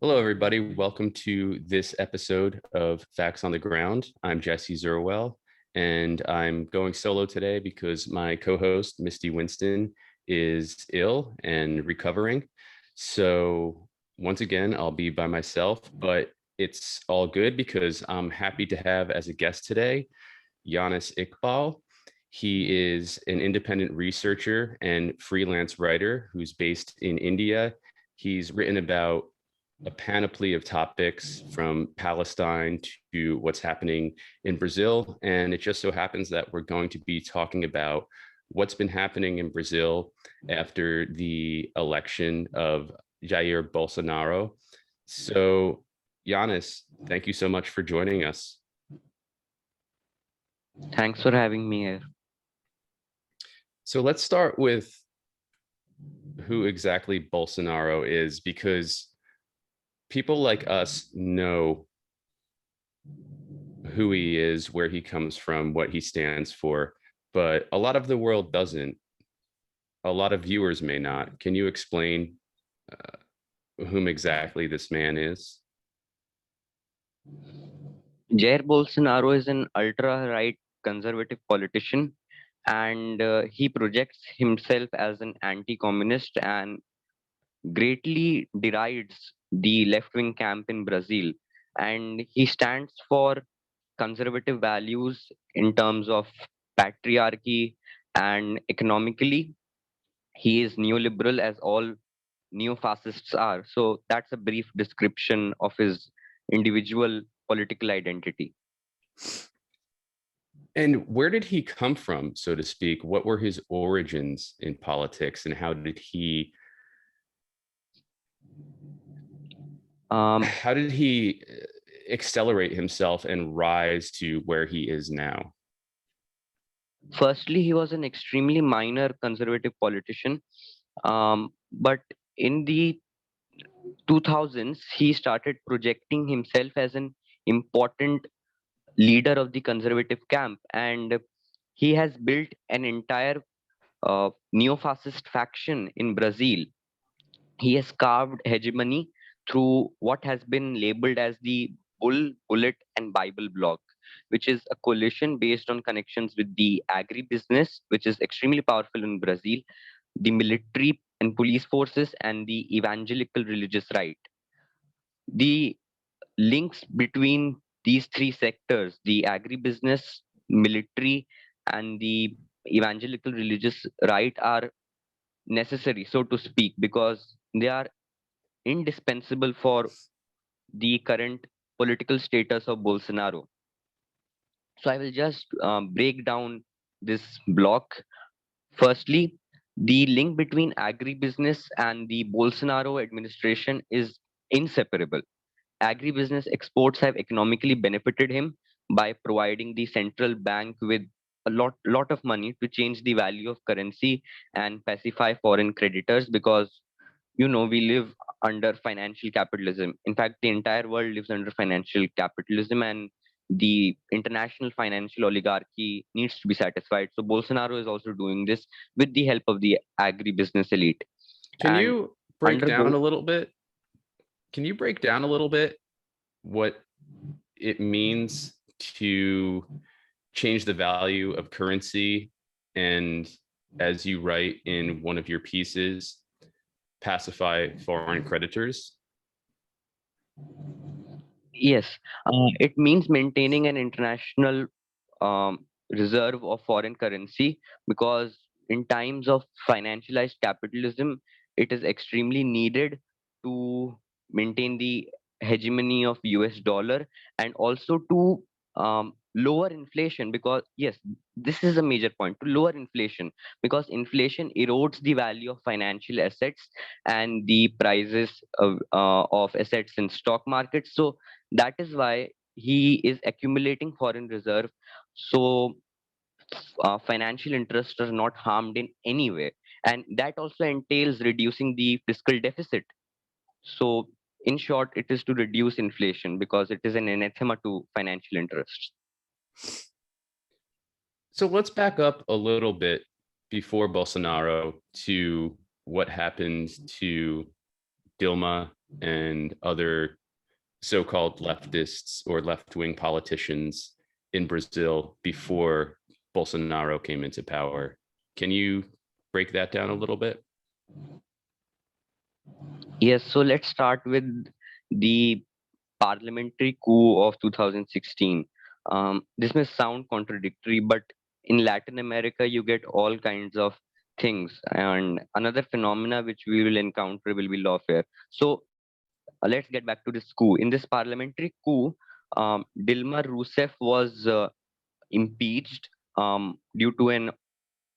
Hello, everybody. Welcome to this episode of Facts on the Ground. I'm Jesse Zerwell, and I'm going solo today because my co-host, Misty Winston, is ill and recovering. So once again, I'll be by myself, but it's all good because I'm happy to have as a guest today, Yanis Iqbal. He is an independent researcher and freelance writer who's based in India. He's written about a panoply of topics from Palestine to what's happening in Brazil. And it just so happens that we're going to be talking about what's been happening in Brazil after the election of Jair Bolsonaro. So, Yanis, thank you so much for joining us. Thanks for having me here. So let's start with who exactly Bolsonaro is, because people like us know who he is, where he comes from, what he stands for, but a lot of the world doesn't. A lot of viewers may not. Can you explain whom exactly this man is? Jair Bolsonaro is an ultra-right conservative politician, and he projects himself as an anti-communist and greatly derides the left-wing camp in Brazil. And he stands for conservative values in terms of patriarchy, and economically, he is neoliberal as all neo-fascists are. So that's a brief description of his individual political identity. And where did he come from, so to speak? What were his origins in politics, and Um, how did he accelerate himself and rise to where he is now? Firstly, he was an extremely minor conservative politician, but in the 2000s, he started projecting himself as an important leader of the conservative camp, and he has built an entire neo-fascist faction in Brazil. He has carved hegemony through what has been labeled as the Bull, Bullet, and Bible bloc, which is a coalition based on connections with the agribusiness, which is extremely powerful in Brazil, the military and police forces, and the evangelical religious right. The links between these three sectors, the agribusiness, military, and the evangelical religious right, are necessary, so to speak, because they are indispensable for the current political status of Bolsonaro. So I will just break down this block. Firstly, the link between agribusiness and the Bolsonaro administration is inseparable. Agribusiness exports have economically benefited him by providing the central bank with a lot of money to change the value of currency and pacify foreign creditors, because we live under financial capitalism. In fact, the entire world lives under financial capitalism, and the international financial oligarchy needs to be satisfied. So Bolsonaro is also doing this with the help of the agribusiness elite. Can And you break under down a little bit? Can you break down a little bit what it means to change the value of currency and, as you write in one of your pieces, pacify foreign creditors? Yes, it means maintaining an international reserve of foreign currency, because in times of financialized capitalism, it is extremely needed to maintain the hegemony of US dollar, and also to lower inflation, because yes, this is a major point, to lower inflation, because inflation erodes the value of financial assets and the prices of assets in stock markets. So that is why he is accumulating foreign reserve, so financial interests are not harmed in any way, and that also entails reducing the fiscal deficit. So in short, it is to reduce inflation, because it is an anathema to financial interests. So let's back up a little bit before Bolsonaro to what happened to Dilma and other so-called leftists or left-wing politicians in Brazil before Bolsonaro came into power. Can you break that down a little bit? Yes, so let's start with the parliamentary coup of 2016. This may sound contradictory, but in Latin America, you get all kinds of things. And another phenomena which we will encounter will be lawfare. So let's get back to this coup. In this parliamentary coup, Dilma Rousseff was impeached due to an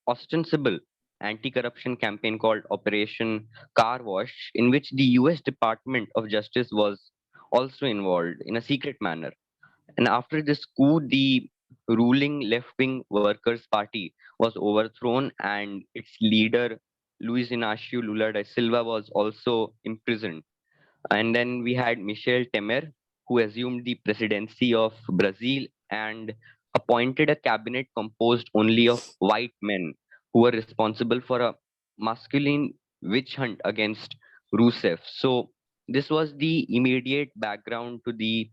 ostensible anti-corruption campaign called Operation Car Wash, in which the US Department of Justice was also involved in a secret manner. And after this coup, the ruling left-wing Workers' Party was overthrown, and its leader, Luiz Inácio Lula da Silva, was also imprisoned. And then we had Michel Temer, who assumed the presidency of Brazil and appointed a cabinet composed only of white men who were responsible for a masculine witch hunt against Rousseff. So this was the immediate background to the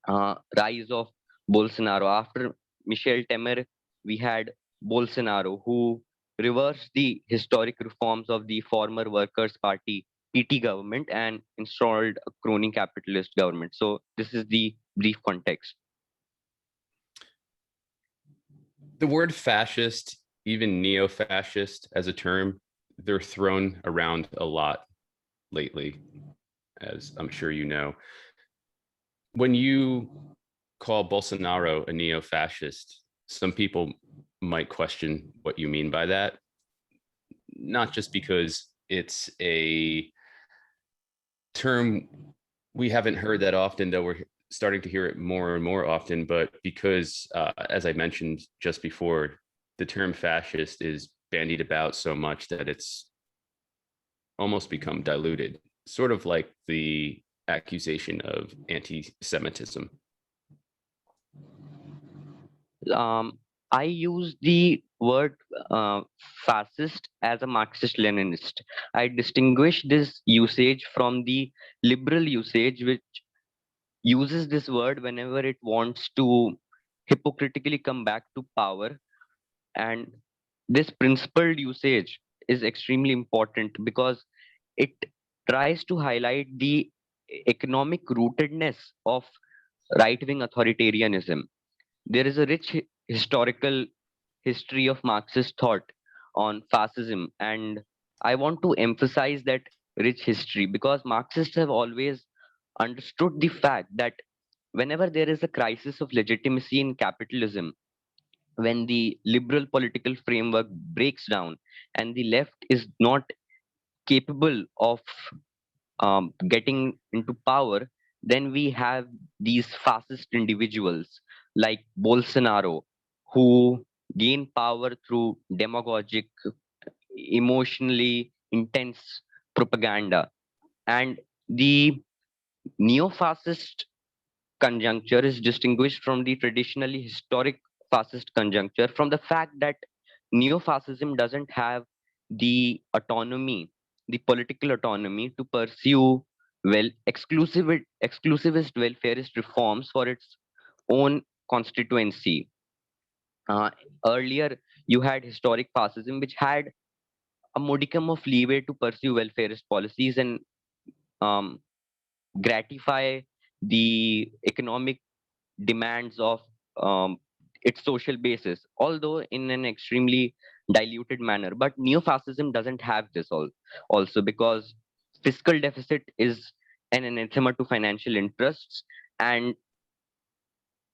rise of Bolsonaro. After Michel Temer, we had Bolsonaro, who reversed the historic reforms of the former Workers' Party PT government and installed a crony capitalist government. So this is the brief context. The word fascist, even neo-fascist as a term, they're thrown around a lot lately, as I'm sure you know. When you call Bolsonaro a neo-fascist, some people might question what you mean by that, not just because it's a term we haven't heard that often, though we're starting to hear it more and more often, but because, as I mentioned just before, the term fascist is bandied about so much that it's almost become diluted, sort of like the accusation of anti-Semitism. Um, I use the word fascist as a Marxist-Leninist. I distinguish this usage from the liberal usage, which uses this word whenever it wants to hypocritically come back to power. And this principled usage is extremely important because it tries to highlight the economic rootedness of right wing authoritarianism. There is a rich historical history of Marxist thought on fascism, and I want to emphasize that rich history because Marxists have always understood the fact that whenever there is a crisis of legitimacy in capitalism, when the liberal political framework breaks down and the left is not capable of getting into power, then we have these fascist individuals like Bolsonaro who gain power through demagogic, emotionally intense propaganda. And the neo fascist conjuncture is distinguished from the traditionally historic fascist conjuncture from the fact that neo-fascism doesn't have the autonomy, the political autonomy to pursue exclusivist welfarist reforms for its own constituency. Uh, Earlier, you had historic fascism, which had a modicum of leeway to pursue welfarist policies and um, gratify the economic demands of um, its social basis, although in an extremely diluted manner. But neo-fascism doesn't have this also because fiscal deficit is an anathema to financial interests, and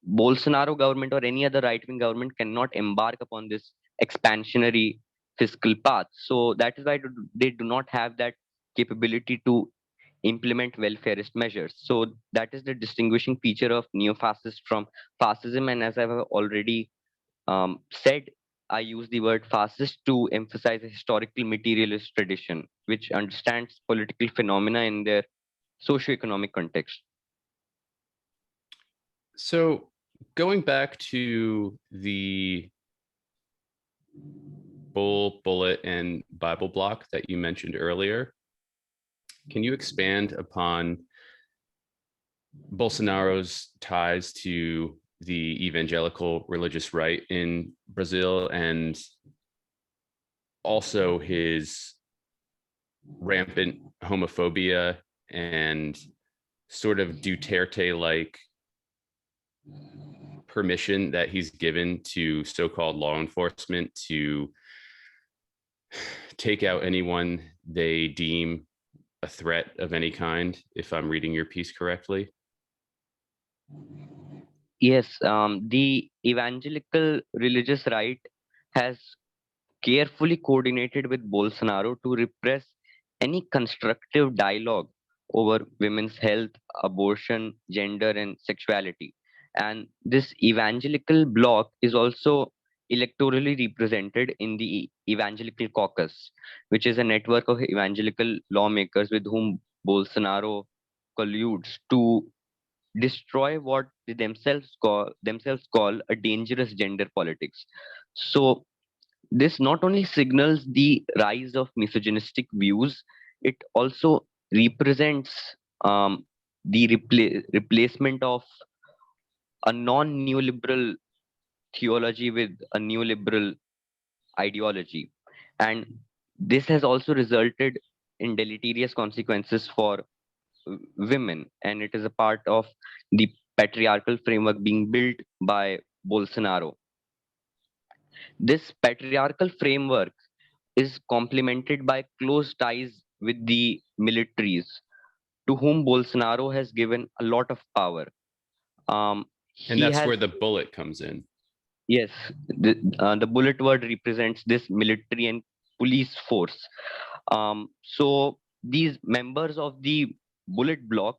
Bolsonaro government or any other right-wing government cannot embark upon this expansionary fiscal path. So that is why they do not have that capability to implement welfarist measures. So that is the distinguishing feature of neo-fascist from fascism. And as I've already said, I use the word fascist to emphasize a historical materialist tradition, which understands political phenomena in their socio-economic context. So going back to the bull, bullet, and Bible block that you mentioned earlier, Can you expand upon Bolsonaro's ties to the evangelical religious right in Brazil, and also his rampant homophobia and sort of Duterte-like permission that he's given to so-called law enforcement to take out anyone they deem a threat of any kind, if I'm reading your piece correctly? Yes, the evangelical religious right has carefully coordinated with Bolsonaro to repress any constructive dialogue over women's health, abortion, gender, and sexuality. And this evangelical bloc is also electorally represented in the Evangelical Caucus, which is a network of evangelical lawmakers with whom Bolsonaro colludes to destroy what they themselves call a dangerous gender politics. So this not only signals the rise of misogynistic views, it also represents the replacement of a non-neoliberal theology with a neoliberal ideology. And this has also resulted in deleterious consequences for women, and it is a part of the patriarchal framework being built by Bolsonaro. This patriarchal framework is complemented by close ties with the militaries, to whom Bolsonaro has given a lot of power. And He that's has, where the bullet comes in. yes, the bullet word represents this military and police force. So these members of the bullet bloc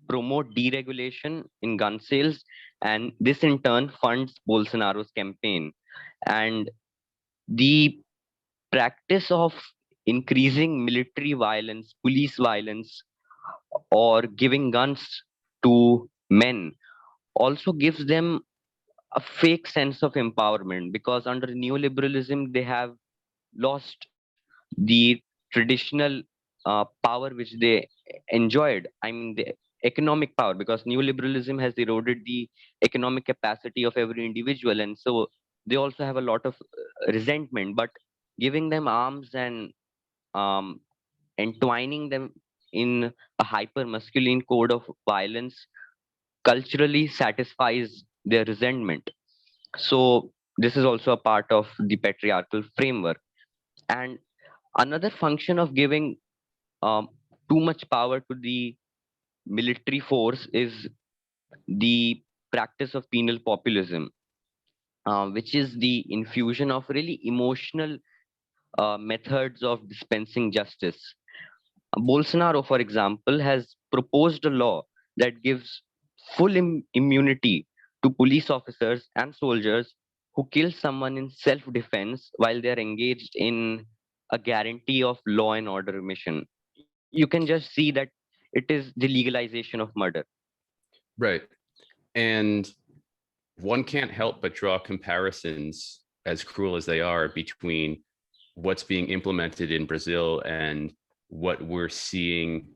promote deregulation in gun sales, and this in turn funds Bolsonaro's campaign. And the practice of increasing military violence, police violence, or giving guns to men also gives them a fake sense of empowerment, because under neoliberalism they have lost the traditional power which they enjoyed. I mean, the economic power, because neoliberalism has eroded the economic capacity of every individual, and so they also have a lot of resentment. But giving them arms and um, entwining them in a hyper masculine code of violence culturally satisfies their resentment. So this is also a part of the patriarchal framework. And another function of giving um, too much power to the military force is the practice of penal populism, which is the infusion of really emotional methods of dispensing justice. Bolsonaro, for example, has proposed a law that gives full immunity to police officers and soldiers who kill someone in self defense while they are engaged in a guarantee of law and order mission. You can just see that it is the legalization of murder. Right. And one can't help but draw comparisons, as cruel as they are, between what's being implemented in Brazil and what we're seeing,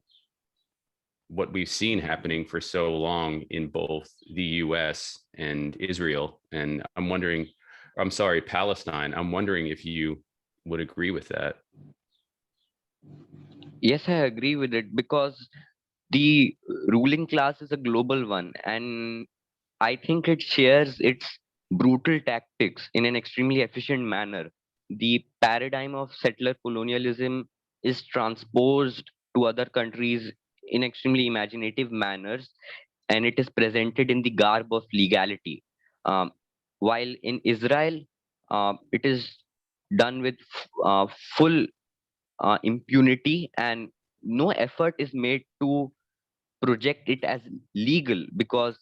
what we've seen happening for so long in both the US and Israel. And I'm wondering, I'm sorry, Palestine. I'm wondering if you would agree with that. Yes, I agree with it, because the ruling class is a global one, and I think it shares its brutal tactics in an extremely efficient manner. The paradigm of settler colonialism is transposed to other countries in extremely imaginative manners, and it is presented in the garb of legality. Um, while in Israel, it is done with full impunity, and no effort is made to project it as legal, because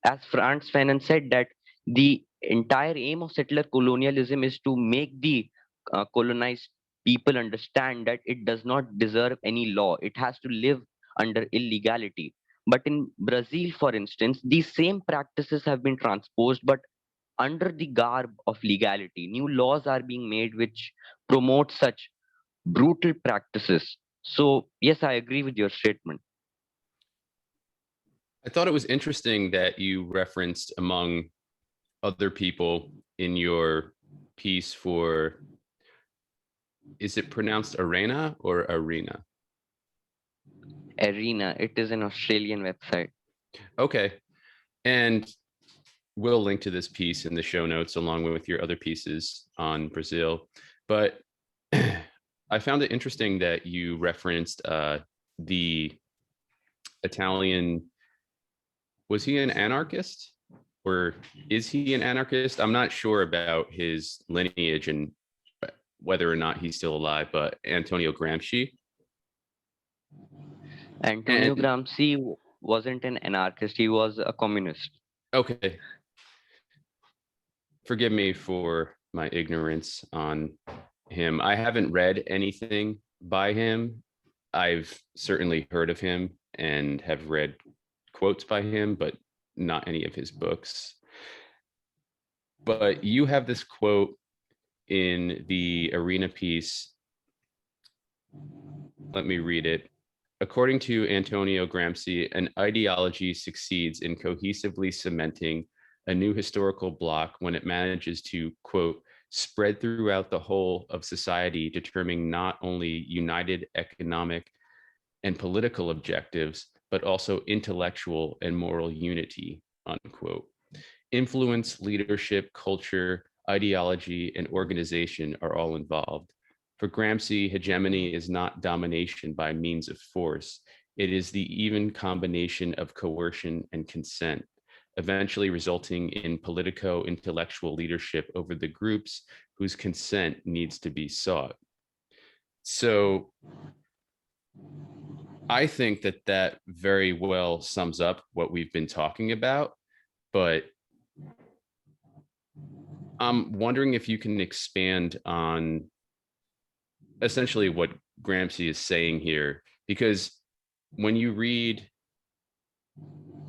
as Franz Fanon said, that the entire aim of settler colonialism is to make the colonized people understand that it does not deserve any law. It has to live under illegality. But in Brazil, for instance, these same practices have been transposed, but under the garb of legality. New laws are being made which promote such brutal practices. So yes, I agree with your statement. I thought it was interesting that you referenced, among other people in your piece, for, is it pronounced arena or arena? Arena, it is an Australian website. Okay. And we'll link to this piece in the show notes along with your other pieces on Brazil. But I found it interesting that you referenced the Italian. Was he an anarchist, or is he an anarchist? I'm not sure about his lineage and whether or not he's still alive, but Antonio Gramsci. Antonio And Gramsci wasn't an anarchist, he was a communist. okay, forgive me for my ignorance on him. I haven't read anything by him. I've certainly heard of him and have read quotes by him, but not any of his books. But you have this quote in the Arena piece. Let me read it. According to Antonio Gramsci, an ideology succeeds in cohesively cementing a new historical bloc when it manages to, quote, spread throughout the whole of society, determining not only united economic and political objectives, but also intellectual and moral unity, unquote. Influence, leadership, culture, ideology, and organization are all involved. For Gramsci, hegemony is not domination by means of force. It is the even combination of coercion and consent, eventually resulting in politico-intellectual leadership over the groups whose consent needs to be sought. So I think that that very well sums up what we've been talking about, but I'm wondering if you can expand on essentially what Gramsci is saying here, because when you read,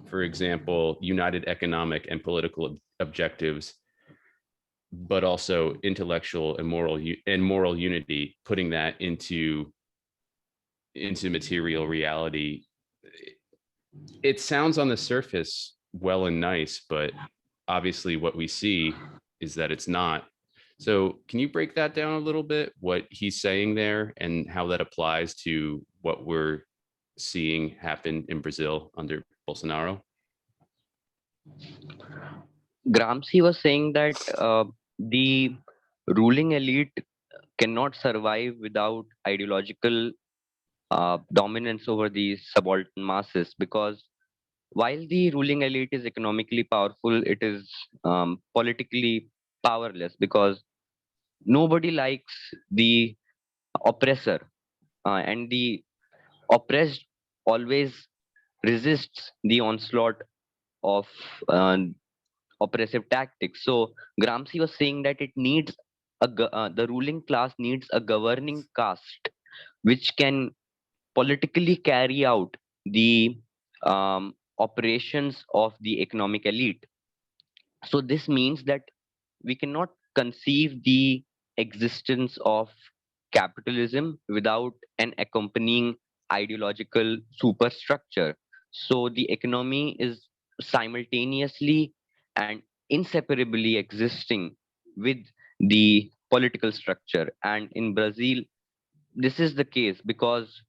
for example, united economic and political objectives, but also intellectual and moral unity, putting that into material reality, it sounds on the surface well and nice, but obviously what we see is that it's not. So can you break that down a little bit, what he's saying there and how that applies to what we're seeing happen in Brazil under Bolsonaro? Gramsci was saying that the ruling elite cannot survive without ideological dominance over the subaltern masses, because while the ruling elite is economically powerful, it is politically powerless, because nobody likes the oppressor, and the oppressed always resists the onslaught of uh, oppressive tactics. So Gramsci was saying that the ruling class needs a governing caste which can politically carry out the operations of the economic elite. So this means that we cannot conceive the existence of capitalism without an accompanying ideological superstructure. So the economy is simultaneously and inseparably existing with the political structure. And in Brazil, this is the case because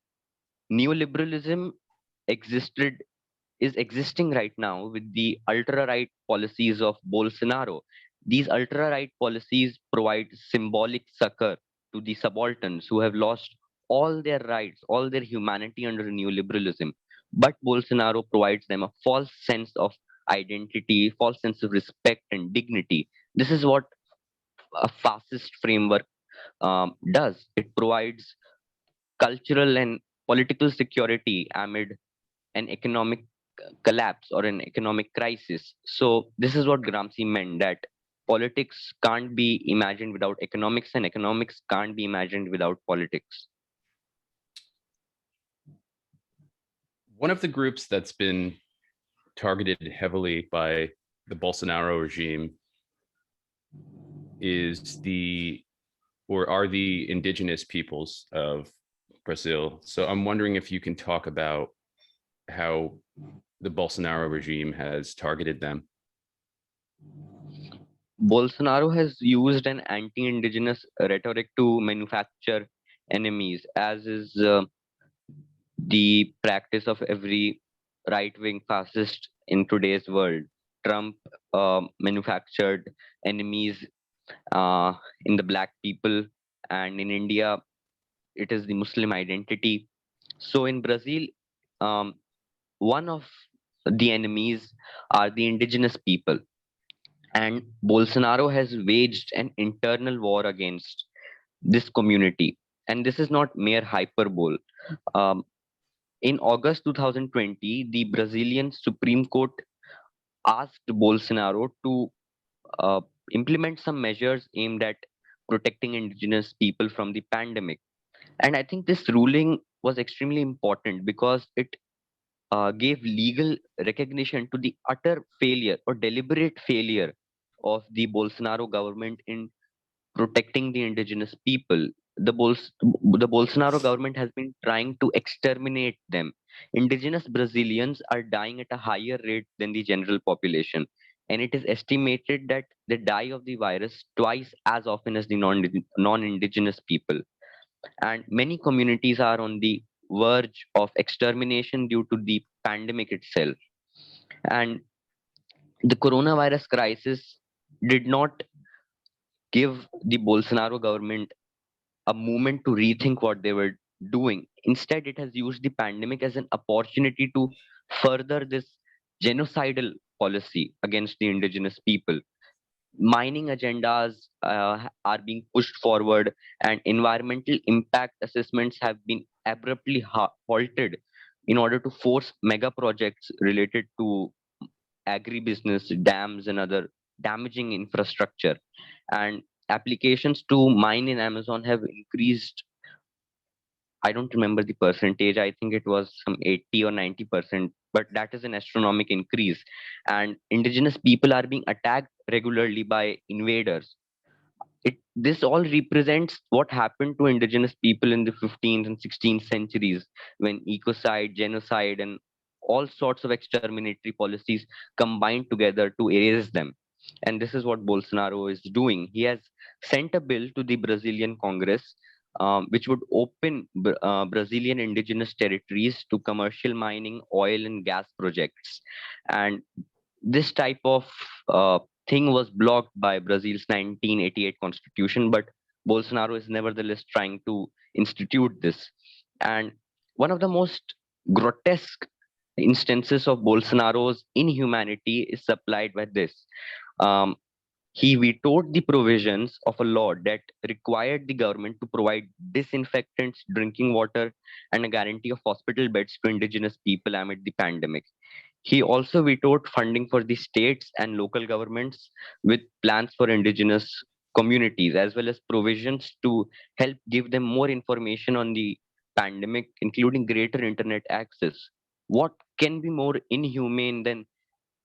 neoliberalism existed is existing right now with the ultra right policies of Bolsonaro. These ultra right policies provide symbolic succor to the subalterns who have lost all their rights, all their humanity under neoliberalism. But Bolsonaro provides them a false sense of identity, false sense of respect and dignity. This is what a fascist framework does. It provides cultural and political security amid an economic collapse or an economic crisis. So this is what Gramsci meant, that politics can't be imagined without economics and economics can't be imagined without politics. One of the groups that's been targeted heavily by the Bolsonaro regime is the, or are the indigenous peoples of Brazil. So I'm wondering if you can talk about how the Bolsonaro regime has targeted them. Bolsonaro has used an anti-indigenous rhetoric to manufacture enemies, as is the practice of every right-wing fascist in today's world. Trump manufactured enemies in the black people, and in India, it is the Muslim identity. So in Brazil, um, one of the enemies are the indigenous people, and Bolsonaro has waged an internal war against this community. And this is not mere hyperbole. Um, in August 2020, the Brazilian Supreme Court asked Bolsonaro to uh, implement some measures aimed at protecting indigenous people from the pandemic. And I think this ruling was extremely important because it gave legal recognition to the utter failure or deliberate failure of the Bolsonaro government in protecting the indigenous people. The Bolsonaro government has been trying to exterminate them. Indigenous Brazilians are dying at a higher rate than the general population. And it is estimated that they die of the virus twice as often as the non-indigenous people. And many communities are on the verge of extermination due to the pandemic itself. And the coronavirus crisis did not give the Bolsonaro government a moment to rethink what they were doing. Instead, it has used the pandemic as an opportunity to further this genocidal policy against the indigenous people. Mining agendas are being pushed forward, and environmental impact assessments have been abruptly halted in order to force mega projects related to agribusiness, dams, and other damaging infrastructure. And applications to mine in Amazon have increased. I don't remember the percentage. I think it was some 80 or 90%, but that is an astronomical increase. And indigenous people are being attacked regularly by invaders. This all represents what happened to indigenous people in the 15th and 16th centuries when ecocide, genocide, and all sorts of exterminatory policies combined together to erase them. And this is what Bolsonaro is doing. He has sent a bill to the Brazilian Congress, which would open Brazilian indigenous territories to commercial mining, oil, and gas projects. And this type of thing was blocked by Brazil's 1988 constitution, but Bolsonaro is nevertheless trying to institute this. And one of the most grotesque instances of Bolsonaro's inhumanity is supplied by this. Um, he vetoed the provisions of a law that required the government to provide disinfectants, drinking water, and a guarantee of hospital beds to indigenous people amid the pandemic. He also vetoed funding for the states and local governments with plans for indigenous communities, as well as provisions to help give them more information on the pandemic, including greater internet access. What can be more inhumane than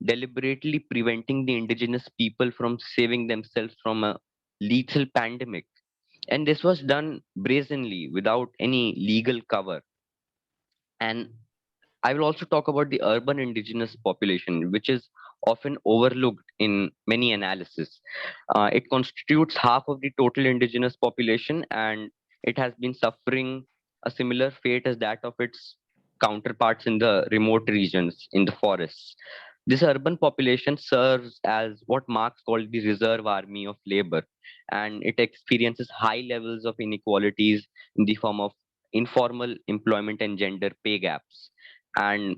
deliberately preventing the indigenous people from saving themselves from a lethal pandemic? And this was done brazenly without any legal cover. And I will also talk about the urban indigenous population, which is often overlooked in many analysis. It constitutes half of the total indigenous population, and it has been suffering a similar fate as that of its counterparts in the remote regions, in the forests. This urban population serves as what Marx called the reserve army of labor, and it experiences high levels of inequalities in the form of informal employment and gender pay gaps. And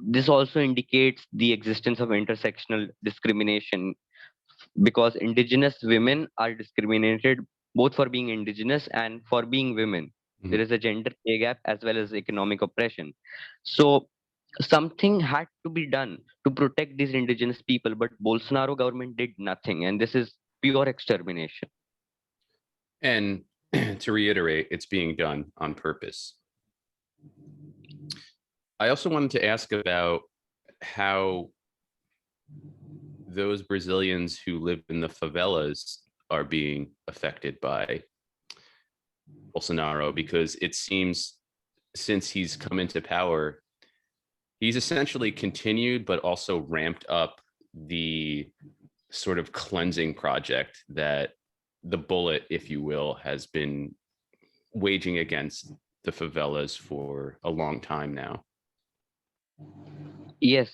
this also indicates the existence of intersectional discrimination because indigenous women are discriminated both for being indigenous and for being women. There Mhm. is a gender pay gap as well as economic oppression. So something had to be done to protect these indigenous people, but Bolsonaro government did nothing, and this is pure extermination. And to reiterate, it's being done on purpose. I also wanted to ask about how those Brazilians who live in the favelas are being affected by Bolsonaro, because it seems since he's come into power, he's essentially continued but also ramped up the sort of cleansing project that the bullet, if you will, has been waging against the favelas for a long time now. Yes,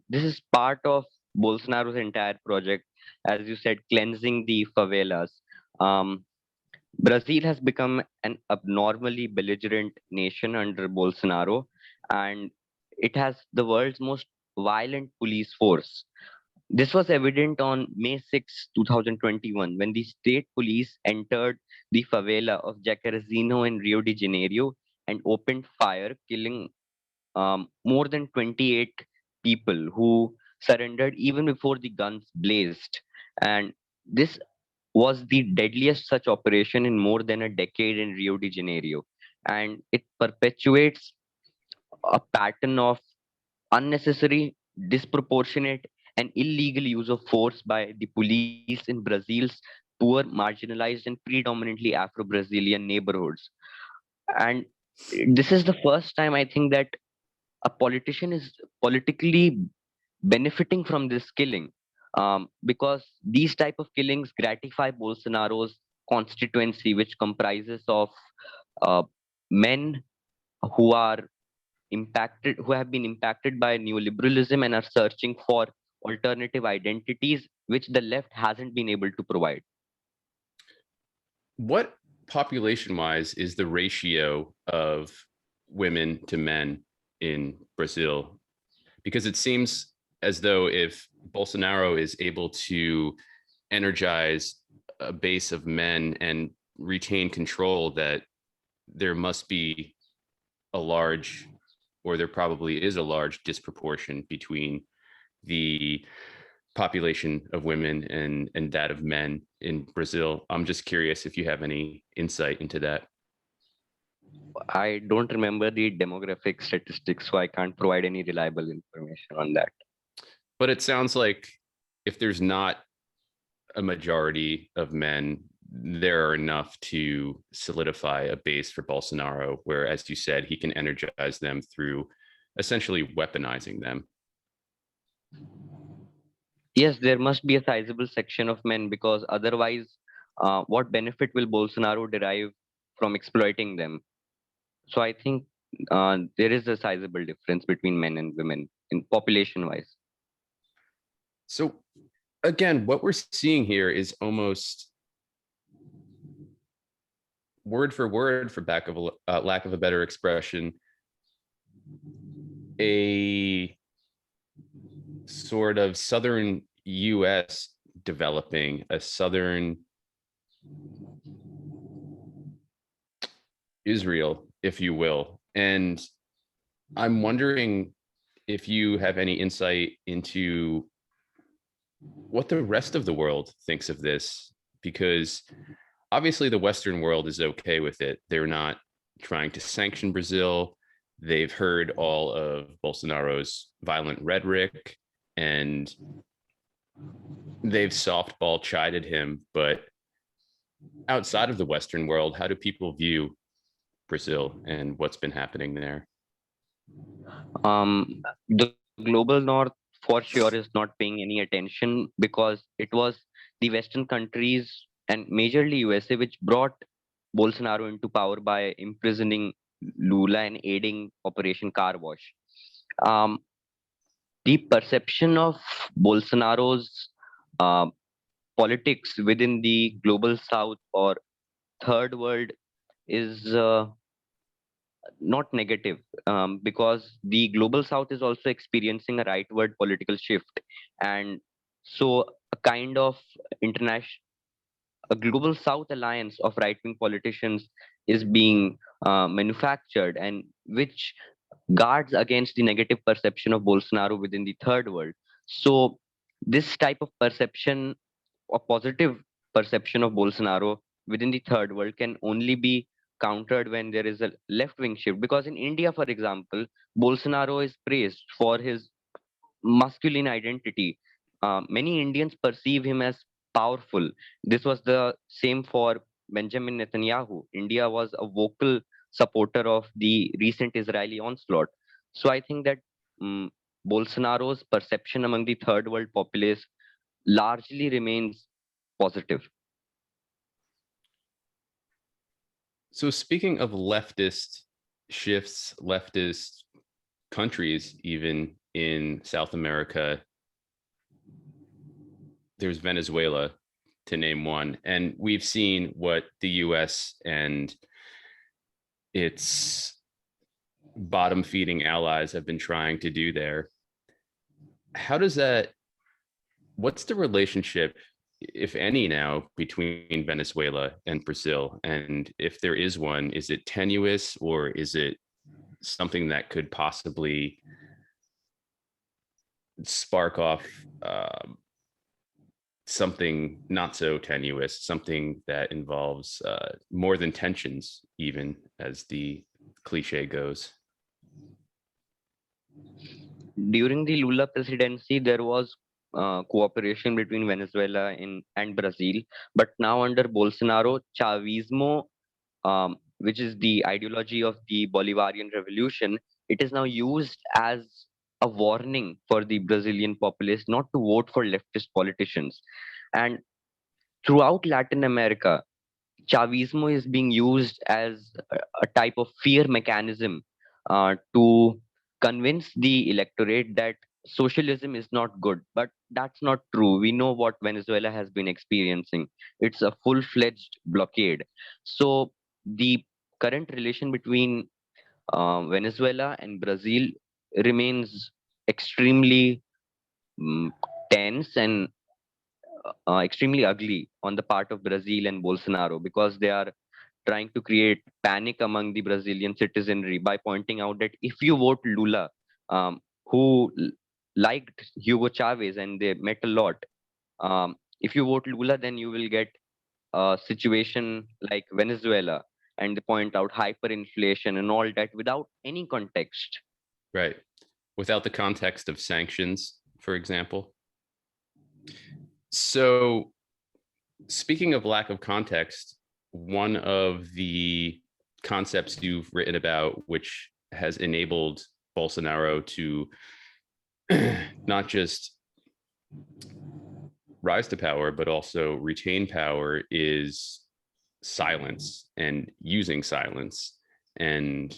this is part of Bolsonaro's entire project, as you said, cleansing the favelas. Um, Brazil has become an abnormally belligerent nation under Bolsonaro, and it has the world's most violent police force. This was evident on May 6, 2021, when the state police entered the favela of Jacarezinho in Rio de Janeiro and opened fire, killing more than 28 people who surrendered even before the guns blazed. And this was the deadliest such operation in more than a decade in Rio de Janeiro. And it perpetuates a pattern of unnecessary, disproportionate, and illegal use of force by the police in Brazil's poor, marginalized, and predominantly Afro Brazilian neighborhoods. And this is the first time I think that a politician is politically benefiting from this killing, because these type of killings gratify Bolsonaro's constituency, which comprises of uh, men who are impacted, who have been impacted by neoliberalism and are searching for alternative identities which the left hasn't been able to provide. What population wise is the ratio of women to men in Brazil? Because it seems as though if Bolsonaro is able to energize a base of men and retain control, that there must be a large, or there probably is a large disproportion between the population of women and that of men in Brazil. I'm just curious if you have any insight into that. I don't remember the demographic statistics, so I can't provide any reliable information on that. But it sounds like if there's not a majority of men, there are enough to solidify a base for Bolsonaro, where, as you said, he can energize them through essentially weaponizing them. Yes, there must be a sizable section of men, because otherwise, what benefit will Bolsonaro derive from exploiting them? So I think there is a sizable difference between men and women in population wise. So, again, what we're seeing here is almost word for word, for lack of a better expression, a sort of southern US developing a southern Israel, if you will. And I'm wondering if you have any insight into what the rest of the world thinks of this, because obviously the Western world is okay with it. They're not trying to sanction Brazil. They've heard all of Bolsonaro's violent rhetoric and they've softball chided him. But outside of the Western world, how do people view Brazil and what's been happening there? The global north for sure is not paying any attention, because it was the Western countries and majorly USA which brought Bolsonaro into power by imprisoning Lula and aiding Operation Car Wash. Um, the perception of Bolsonaro's uh, politics within the global south or third world is not negative, because the global south is also experiencing a rightward political shift, and so a kind of international, a global south alliance of right wing politicians is being manufactured, and which guards against the negative perception of Bolsonaro within the third world. So this type of perception, a positive perception of Bolsonaro within the third world, can only be countered when there is a left wing shift. Because in India, for example, Bolsonaro is praised for his masculine identity. Many Indians perceive him as powerful. This was the same for Benjamin Netanyahu, India was a vocal supporter of the recent Israeli onslaught. So I think that um, Bolsonaro's perception among the third world populace largely remains positive. So speaking of leftist shifts, leftist countries, even in South America, there's Venezuela, to name one. And we've seen what the US and its bottom feeding allies have been trying to do there. How does that, what's the relationship, if any, now between Venezuela and Brazil? And if there is one, is it tenuous, or is it something that could possibly spark off something not so tenuous, something that involves more than tensions, even, as the cliche goes? During the Lula presidency, there was cooperation between Venezuela and Brazil, but now under Bolsonaro, Chavismo, which is the ideology of the Bolivarian revolution, it is now used as a warning for the Brazilian populace not to vote for leftist politicians. And throughout Latin America, Chavismo is being used as a type of fear mechanism to convince the electorate that socialism is not good. But that's not true. We know what Venezuela has been experiencing. It's a full fledged blockade. So the current relation between Venezuela and Brazil remains extremely mm, tense and extremely ugly on the part of Brazil and Bolsonaro, because they are trying to create panic among the Brazilian citizenry by pointing out that if you vote Lula, who liked Hugo Chavez and they met a lot, if you vote Lula, then you will get a situation like Venezuela, and they point out hyperinflation and all that without any context. Right. Without the context of sanctions, for example. So, speaking of lack of context, one of the concepts you've written about, which has enabled Bolsonaro to not just rise to power, but also retain power, is silence and using silence. And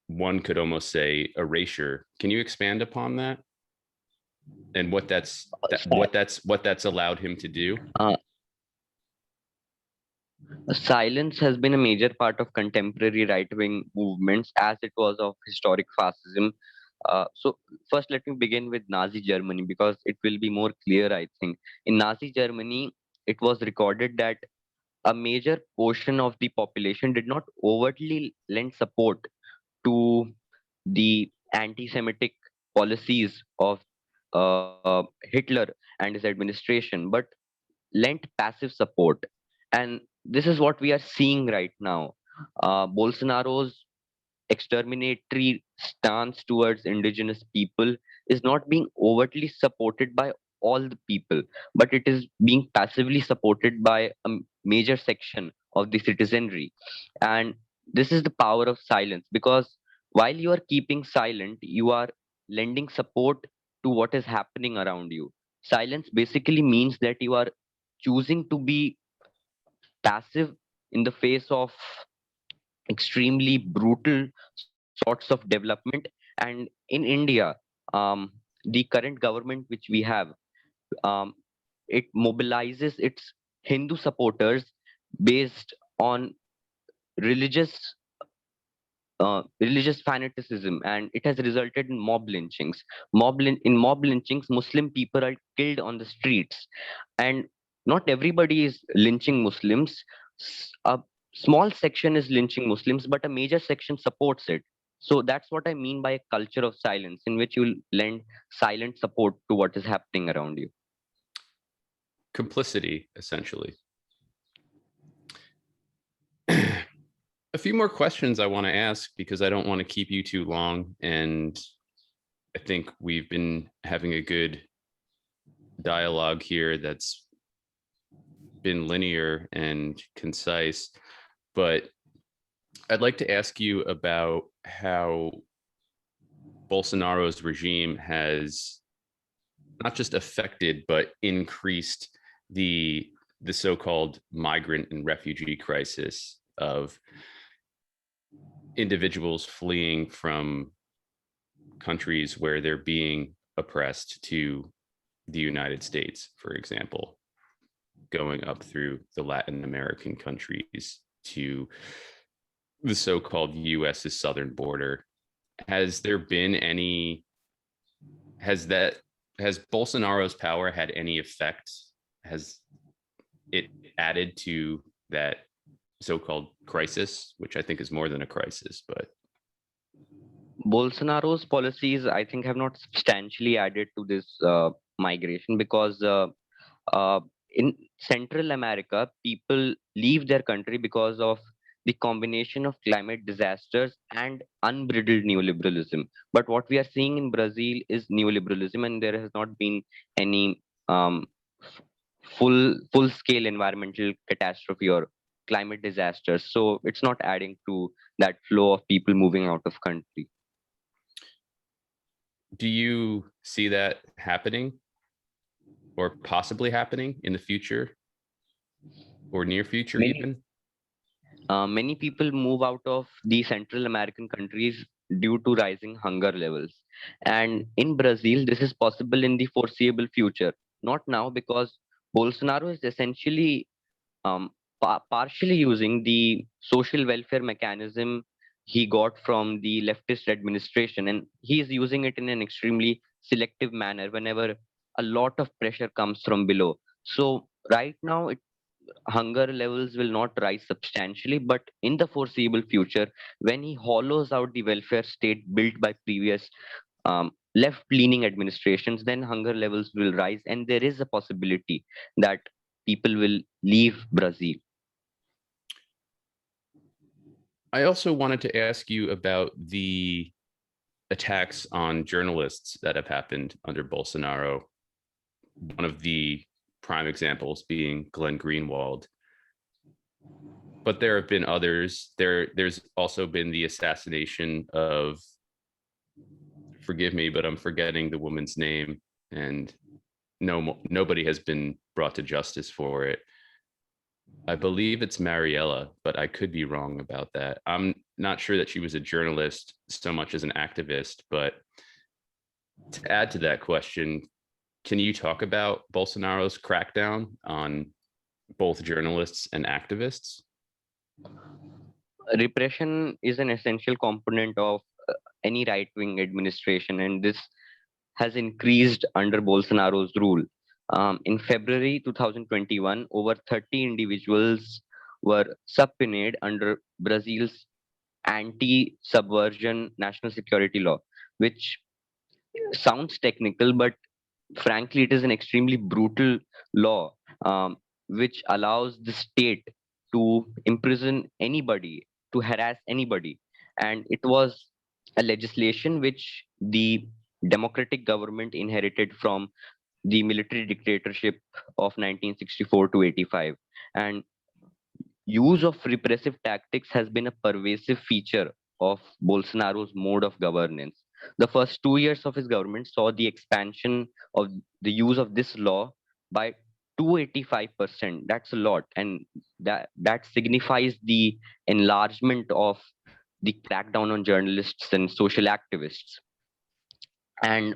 one could almost say erasure. Can you expand upon that and what that's allowed him to do? Uh, Silence has been a major part of contemporary right-wing movements, as it was of historic fascism. So first, let me begin with Nazi Germany, because it will be more clear, I think. In Nazi Germany, it was recorded that a major portion of the population did not overtly lend support to the anti-Semitic policies of Hitler and his administration, but lent passive support. And this is what we are seeing right now. Bolsonaro's exterminatory stance towards indigenous people is not being overtly supported by all the people, but it is being passively supported by a major section of the citizenry. And this is the power of silence, because while you are keeping silent, you are lending support to what is happening around you. Silence basically means that you are choosing to be passive in the face of extremely brutal sorts of development. And in India, the current government which we have, um, it mobilizes its Hindu supporters based on religious religious fanaticism, and it has resulted in mob lynchings. In mob lynchings, Muslim people are killed on the streets, and not everybody is lynching Muslims. A small section is lynching Muslims, but a major section supports it. So that's what I mean by a culture of silence, in which you lend silent support to what is happening around you. Complicity, essentially. A few more questions I want to ask, because I don't want to keep you too long, and I think we've been having a good dialogue here that's been linear and concise, but I'd like to ask you about how Bolsonaro's regime has not just affected, but increased the so-called migrant and refugee crisis of individuals fleeing from countries where they're being oppressed to the United States, for example, going up through the Latin American countries to the so-called US's southern border. Has there been any, has Bolsonaro's power had any effect? Has it added to that so-called crisis, which I think is more than a crisis, but Bolsonaro's policies, I think, have not substantially added to this migration because uh, in Central America, people leave their country because of the combination of climate disasters and unbridled neoliberalism. But what we are seeing in Brazil is neoliberalism, and there has not been any f- full scale environmental catastrophe or climate disasters. So it's not adding to that flow of people moving out of country. do you see that happening or possibly happening in the future or near future Many even? Many people move out of the Central American countries due to rising hunger levels. And in Brazil, this is possible in the foreseeable future. Not now, because Bolsonaro is essentially partially using the social welfare mechanism he got from the leftist administration, and he is using it in an extremely selective manner whenever a lot of pressure comes from below. So, right now, hunger levels will not rise substantially, but in the foreseeable future, when he hollows out the welfare state built by previous left leaning administrations, then hunger levels will rise, and there is a possibility that people will leave Brazil. I also wanted to ask you about the attacks on journalists that have happened under Bolsonaro. One of the prime examples being Glenn Greenwald. But there have been others. There's also been the assassination of, forgive me, but I'm forgetting the woman's name, and nobody has been brought to justice for it. I believe it's Mariella, but I could be wrong about that. I'm not sure that she was a journalist so much as an activist, but to add to that question, can you talk about Bolsonaro's crackdown on both journalists and activists? Repression is an essential component of any right wing administration, and this has increased under Bolsonaro's rule. In February 2021, over 30 individuals were subpoenaed under Brazil's anti subversion national security law, which sounds technical, but frankly, it is an extremely brutal law which allows the state to imprison anybody, to harass anybody. And it was a legislation which the democratic government inherited from the military dictatorship of 1964 to 85. And use of repressive tactics has been a pervasive feature of Bolsonaro's mode of governance. The first 2 years of his government saw the expansion of the use of this law by 285%. That's a lot, and that signifies the enlargement of the crackdown on journalists and social activists. And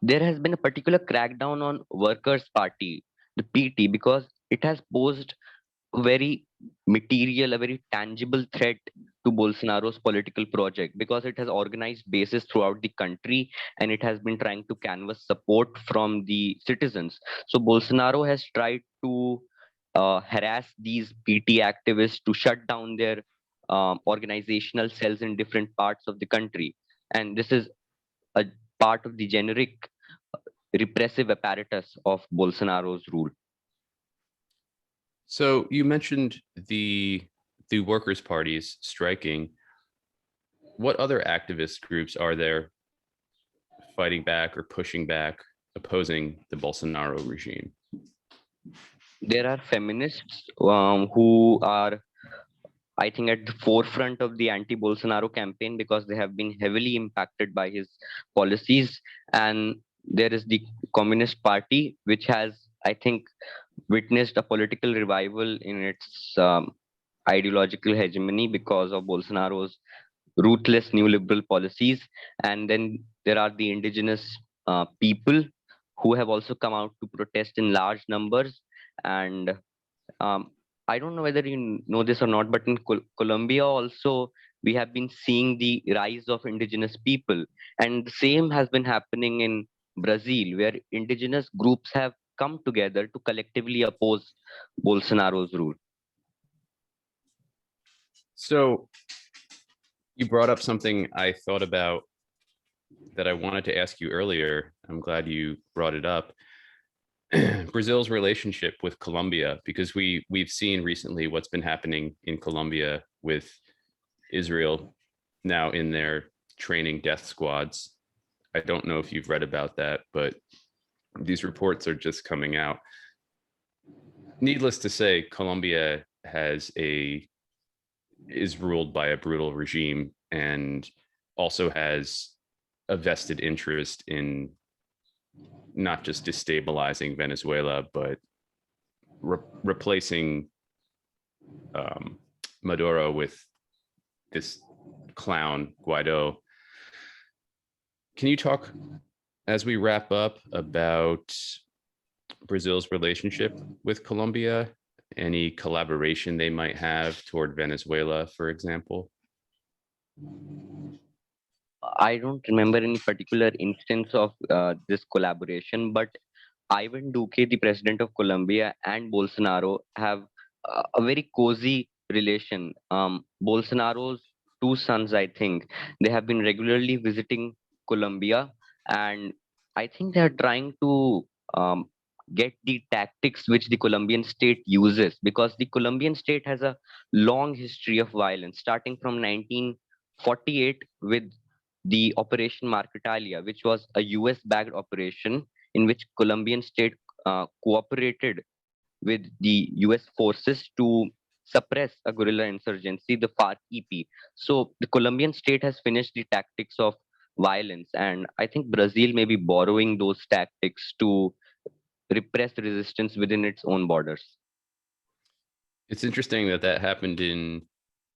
there has been a particular crackdown on Workers' Party, the PT, because it has posed very material, a very tangible threat to Bolsonaro's political project because it has organized bases throughout the country and it has been trying to canvass support from the citizens. So Bolsonaro has tried to harass these PT activists to shut down their organizational cells in different parts of the country. And this is a part of the generic repressive apparatus of Bolsonaro's rule. So you mentioned the workers' parties striking. What other activist groups are there fighting back or pushing back, opposing the Bolsonaro regime? There are feminists who are, I think, at the forefront of the anti-Bolsonaro campaign because they have been heavily impacted by his policies. And there is the Communist Party, which has, I think, witnessed a political revival in its ideological hegemony because of Bolsonaro's ruthless neoliberal policies. And then there are the indigenous people who have also come out to protest in large numbers. And um, I don't know whether you know this or not, but in Colombia also, we have been seeing the rise of indigenous people. And the same has been happening in Brazil, where indigenous groups have come together to collectively oppose Bolsonaro's rule. So you brought up something I thought about that I wanted to ask you earlier. I'm glad you brought it up. Brazil's relationship with Colombia, because we've seen recently what's been happening in Colombia with Israel now in their training death squads. I don't know if you've read about that, but these reports are just coming out. Needless to say, Colombia is ruled by a brutal regime and also has a vested interest in not just destabilizing Venezuela, but replacing Maduro with this clown Guaido. Can you talk, as we wrap up, about Brazil's relationship with Colombia? Any collaboration they might have toward Venezuela, for example? I don't remember any particular instance of this collaboration, but Ivan Duque, the president of Colombia, and Bolsonaro have a very cozy relation. Bolsonaro's two sons, I think, they have been regularly visiting Colombia, and I think they are trying to get the tactics which the Colombian state uses, because the Colombian state has a long history of violence, starting from 1948 with the Operation Markitalia, which was a US backed operation in which Colombian state cooperated with the US forces to suppress a guerrilla insurgency, the FARC-EP. So the Colombian state has finished the tactics of violence, and I think Brazil may be borrowing those tactics to repress resistance within its own borders. It's interesting that that happened in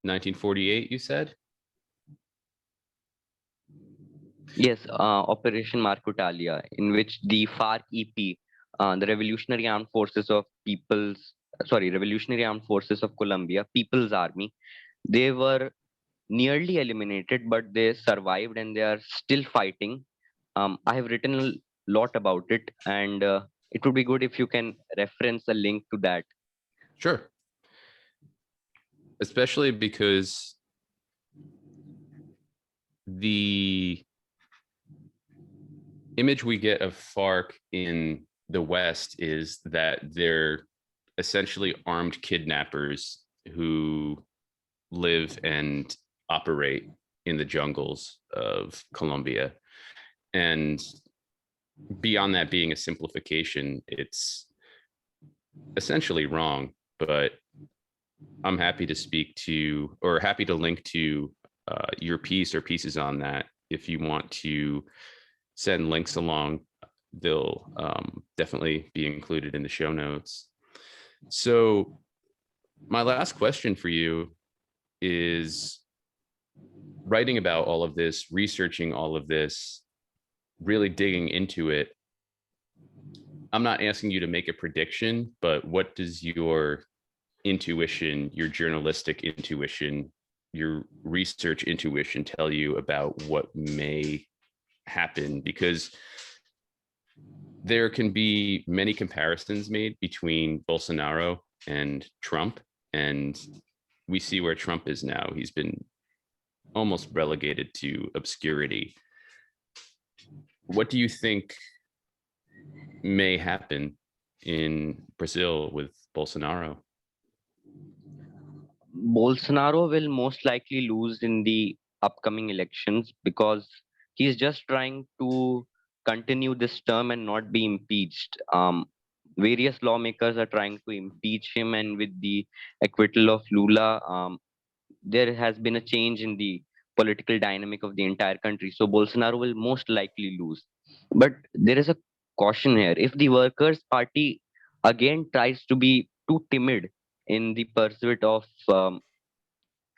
1948, you said? Yes, Operation Markitalia, in which the FARC-EP, the Revolutionary Armed Forces of Colombia, People's Army, they were nearly eliminated, but they survived and they are still fighting. I have written a lot about it, and it would be good if you can reference a link to that. Sure. Especially because the image we get of FARC in the West is that they're essentially armed kidnappers who live and operate in the jungles of Colombia. And beyond that being a simplification, it's essentially wrong. But I'm happy to speak to, or happy to link to your piece or pieces on that. If you want to send links along, they'll definitely be included in the show notes. So my last question for you is, writing about all of this, researching all of this, really digging into it, I'm not asking you to make a prediction, but what does your intuition, your journalistic intuition, your research intuition tell you about what may happen? Because there can be many comparisons made between Bolsonaro and Trump, and we see where Trump is now. He's been almost relegated to obscurity. What do you think may happen in Brazil with Bolsonaro? Bolsonaro will most likely lose in the upcoming elections because he's just trying to continue this term and not be impeached. various lawmakers are trying to impeach him, and with the acquittal of Lula, there has been a change in the political dynamic of the entire country. So Bolsonaro will most likely lose. But there is a caution here. If the Workers' Party again tries to be too timid in the pursuit of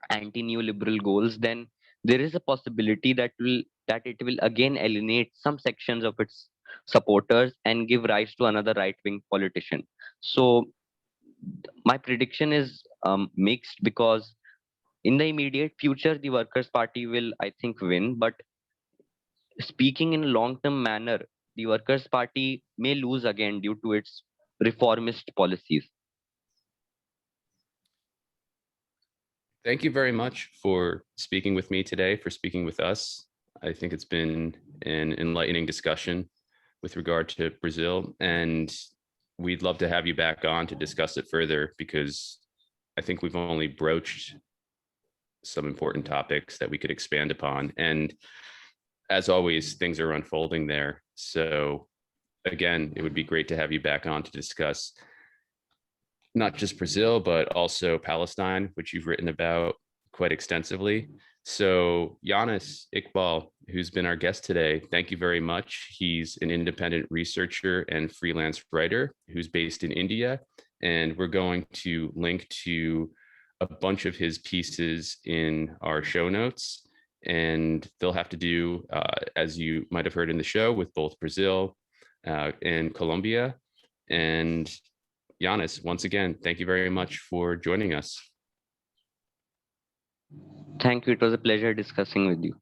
anti-neoliberal goals, then there is a possibility that it will again alienate some sections of its supporters and give rise to another right-wing politician. So my prediction is mixed, because in the immediate future, the Workers' Party will, I think, win. But speaking in a long-term manner, the Workers' Party may lose again due to its reformist policies. Thank you very much for speaking with me today, for speaking with us. I think it's been an enlightening discussion with regard to Brazil, and we'd love to have you back on to discuss it further, because I think we've only broached some important topics that we could expand upon. And as always, things are unfolding there. So again, it would be great to have you back on to discuss not just Brazil, but also Palestine, which you've written about quite extensively. So Yanis Iqbal, who's been our guest today, thank you very much. He's an independent researcher and freelance writer who's based in India. And we're going to link to a bunch of his pieces in our show notes. And they'll have to do, as you might have heard in the show, with both Brazil and Colombia. And Yanis, once again, thank you very much for joining us. Thank you. It was a pleasure discussing with you.